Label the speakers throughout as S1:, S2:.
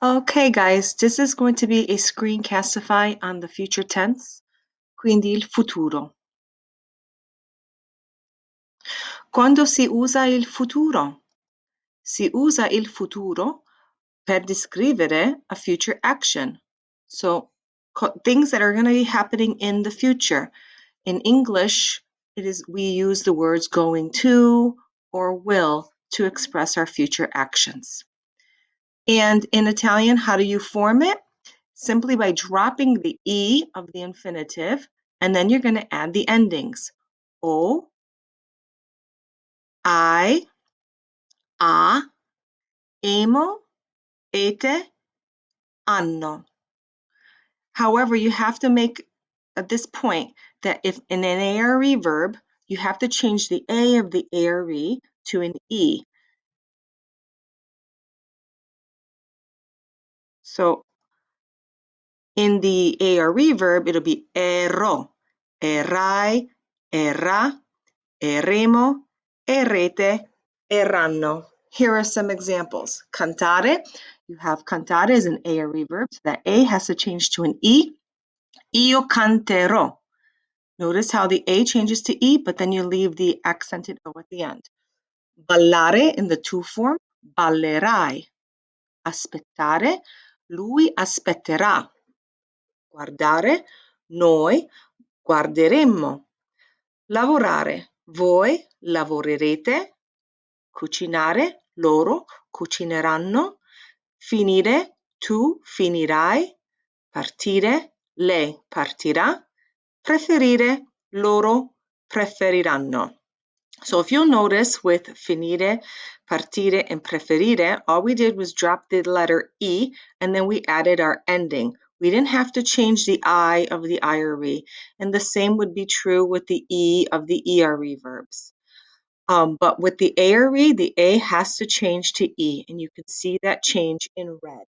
S1: Okay, guys, this is going to be a screencastify on the future tense, quindi il futuro. Quando si usa il futuro? Si usa il futuro per descrivere a future action. So, things that are going to be happening in the future. In English, we use the words going to or will to express our future actions. And in Italian, how do you form it? Simply by dropping the E of the infinitive, and then you're going to add the endings. O, I, a, emo, ete, anno. However, you have to make at this point that if in an ARE verb, you have to change the A of the ARE to an E. So in the ARE verb, it'll be ero, erai, era, eremo, erete, erranno. Here are some examples. Cantare, you have cantare as an ARE verb, so that A has to change to an E. Io canterò. Notice how the A changes to E, but then you leave the accented O at the end. Ballare in the to form, ballerai. Aspettare, lui aspetterà. Guardare, noi guarderemmo. Lavorare, voi lavorerete. Cucinare, loro cucineranno. Finire, tu finirai. Partire, lei partirà. Preferire, loro preferiranno. So if you'll notice with finire, partire, and preferire, all we did was drop the letter E and then we added our ending. We didn't have to change the I of the IRE, and the same would be true with the E of the ERE verbs. But with the ARE, the A has to change to E, and you can see that change in red.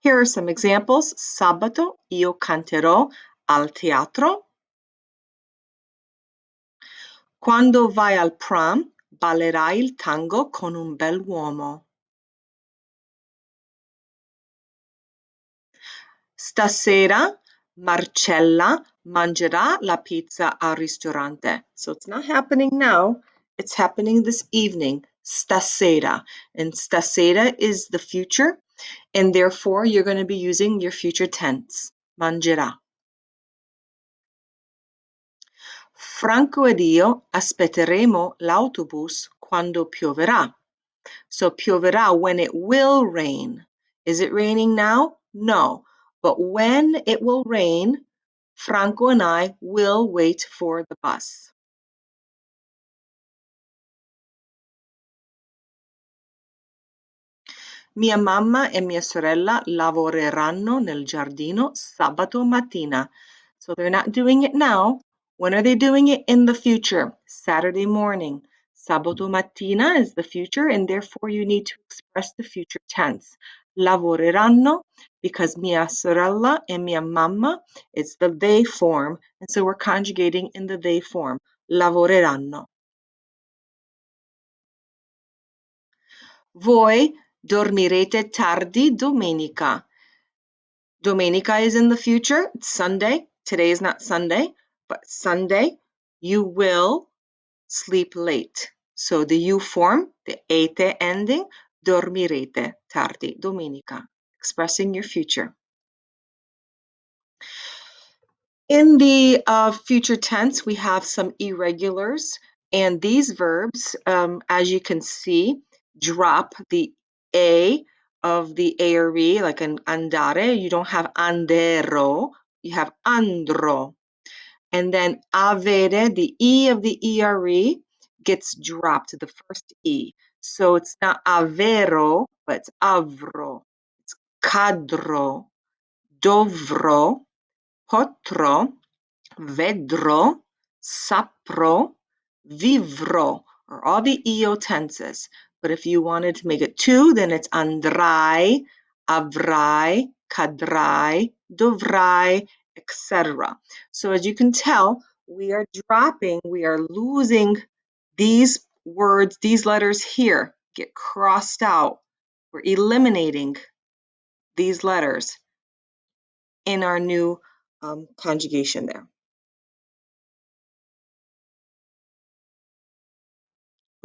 S1: Here are some examples. Sabato io canterò al teatro. Quando vai al prom, ballerai il tango con un bell'uomo. Stasera Marcella mangerà la pizza al ristorante. So it's not happening now, it's happening this evening. Stasera. And stasera is the future, and therefore you're going to be using your future tense. Mangerà. Franco ed io aspetteremo l'autobus quando pioverà. So pioverà, when it will rain. Is it raining now? No. But when it will rain, Franco and I will wait for the bus. Mia mamma e mia sorella lavoreranno nel giardino sabato mattina. So they're not doing it now. When are they doing it? In the future, Saturday morning. Sabato mattina is the future, and therefore you need to express the future tense. Lavoreranno, because mia sorella e mia mamma, it's the they form, and so we're conjugating in the they form. Lavoreranno. Voi dormirete tardi domenica. Domenica is in the future. It's Sunday. Today is not Sunday, but Sunday you will sleep late. So the you form, the ete ending, dormirete tardi domenica, expressing your future. In the future tense, we have some irregulars, and these verbs, as you can see, drop the A of the ARE, like an andare. You don't have andero, you have andro. And then avere, the E of the ERE gets dropped to the first E. So it's not avero, but it's avro. It's cadro, dovrò, potrò, vedrò, saprò, vivrò, are all the EO tenses. But if you wanted to make it two, then it's andrai, avrai, cadrai, dovrai, etc. So as you can tell, we are losing these words, these letters here. get crossed out. We're eliminating these letters in our new conjugation there.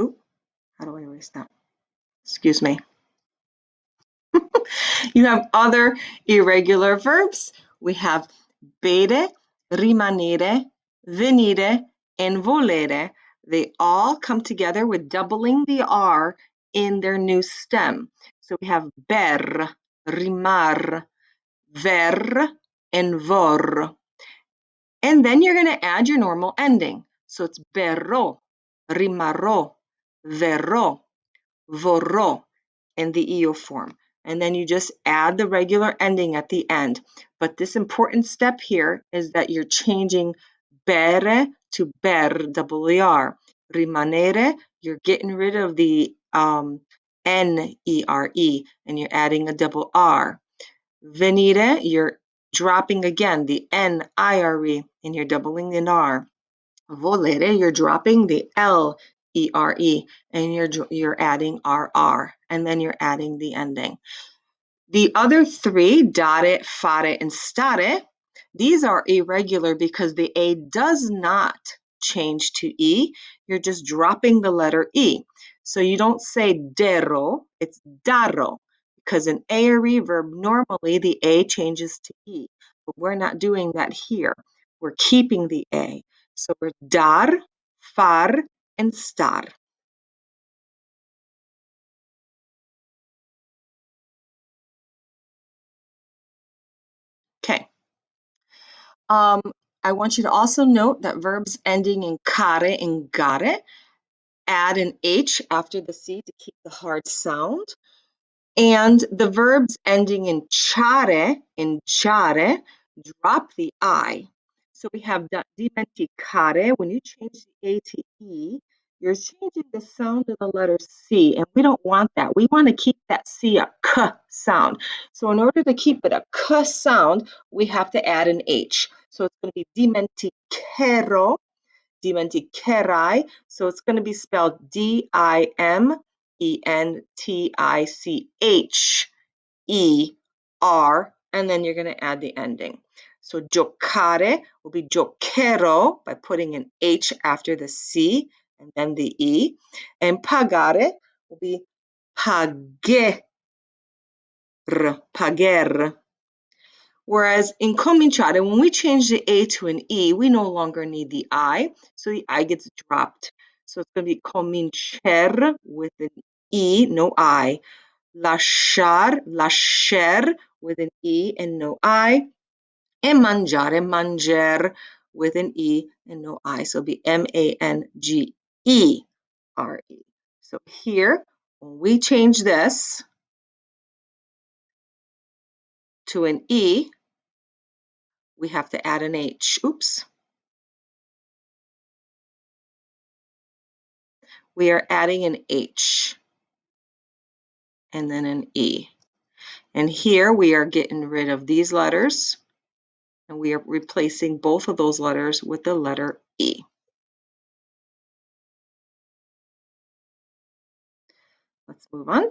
S1: Ooh, how do I erase that? Excuse me. You have other irregular verbs. We have bere, rimanere, venire, and volere. They all come together with doubling the R in their new stem. So we have ber, rimar, ver, and vor. And then you're going to add your normal ending. So it's berrò, rimarrò, verrò, vorrò in the io form. And then you just add the regular ending at the end. But this important step here is that you're changing bere to ber, double ER. Rimanere, you're getting rid of the N-E-R-E, and you're adding a double R. Venire, you're dropping again the N-I-R-E, and you're doubling an R. Volere, you're dropping the L-E-R-E, and you're adding R-R, and then you're adding the ending. The other three, dare, fare, and stare, these are irregular because the A does not change to E. You're just dropping the letter E. So you don't say dero, it's daro, because in ARE verb, normally the A changes to E, but we're not doing that here. We're keeping the A. So we're dar, far, and star. Okay. I want you to also note that verbs ending in care and gare add an H after the C to keep the hard sound. And the verbs ending in chare and chare drop the I. So we have dimenticare. When you change the A to E, you're changing the sound of the letter C, and we don't want that. We want to keep that C a K sound. So in order to keep it a K sound, we have to add an H. So it's going to be dimenticero, dimenticerai. So it's going to be spelled D-I-M-E-N-T-I-C-H-E-R, and then you're going to add the ending. So giocare will be giocchero by putting an H after the C and then the E. And pagare will be pager, pager. Whereas in cominciare, when we change the A to an E, we no longer need the I, so the I gets dropped. So it's going to be comincer with an E, no I. Lasciar, lascer with an E and no I. And mangiare, manger with an E and no I. So it'll be M-A-N-G-E-R-E. So here, when we change this to an E, we have to add an H. Oops. We are adding an H and then an E. And here we are getting rid of these letters, and we are replacing both of those letters with the letter E. Let's move on.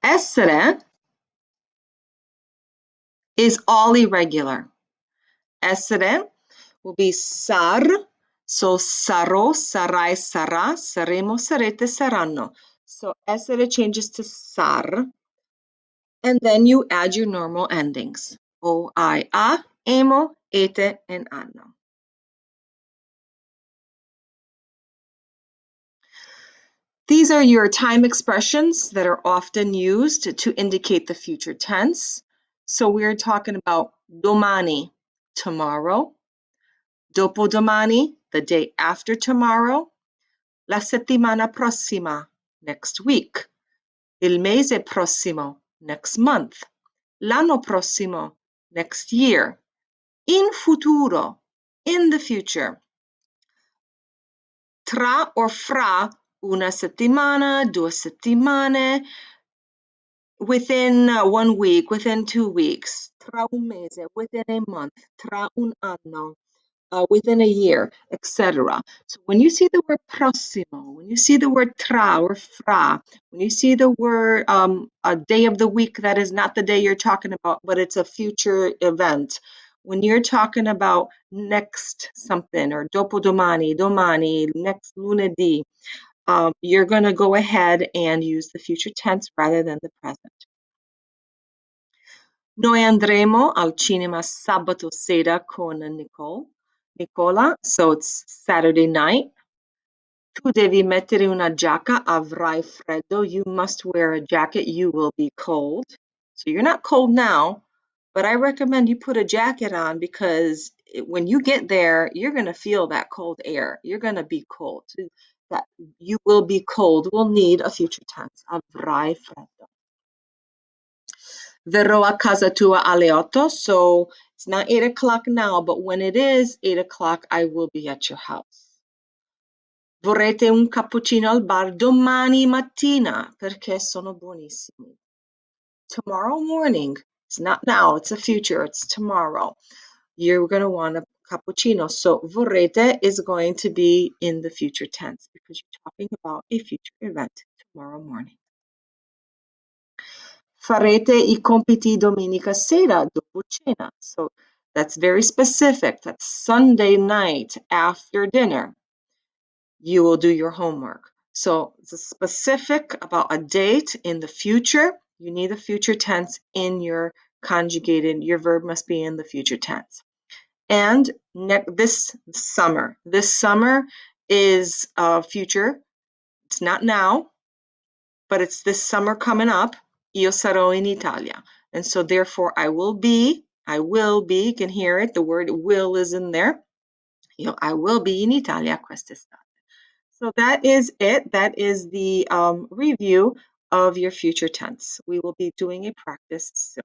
S1: Essere is all irregular. Essere will be sar, so sarò, sarai, sarà, saremo, sarete, saranno. So essere changes to sar, and then you add your normal endings. O, I, a, emo, ete, and anno. These are your time expressions that are often used to indicate the future tense. So we're talking about domani, tomorrow, dopodomani, the day after tomorrow, la settimana prossima, next week, il mese prossimo, next month, l'anno prossimo, next year, in futuro, in the future, tra or fra una settimana, 2 settimane, within 1 week, within 2 weeks, tra un mese, within a month, tra un anno. within a year, etc. So when you see the word prossimo, when you see the word tra or fra, when you see the word a day of the week that is not the day you're talking about, but it's a future event, when you're talking about next something or dopodomani, domani, next lunedì, you're going to go ahead and use the future tense rather than the present. Noi andremo al cinema sabato sera con Nicola, so it's Saturday night. Tu devi mettere una giacca, avrai freddo. You must wear a jacket, you will be cold. So you're not cold now, but I recommend you put a jacket on because when you get there, you're going to feel that cold air. You're going to be cold. So that you will be cold will need a future tense, avrai freddo. Verrò a casa tua alle 8, so it's not 8 o'clock now, but when it is 8 o'clock, I will be at your house. Vorrete un cappuccino al bar domani mattina, perché sono buonissimi. Tomorrow morning, it's not now, it's a future, it's tomorrow. You're going to want a cappuccino. So vorrete is going to be in the future tense because you're talking about a future event tomorrow morning. Farete I compiti domenica sera dopo cena. So that's very specific. That's Sunday night after dinner. You will do your homework. So it's specific about a date in the future. You need a future tense in your conjugated. Your verb must be in the future tense. And this summer is future. It's not now, but it's this summer coming up. Io sarò in Italia. And so therefore I will be, you can hear it, the word will is in there. I will be in Italia quest'estate. So that is it. That is the review of your future tense. We will be doing a practice soon.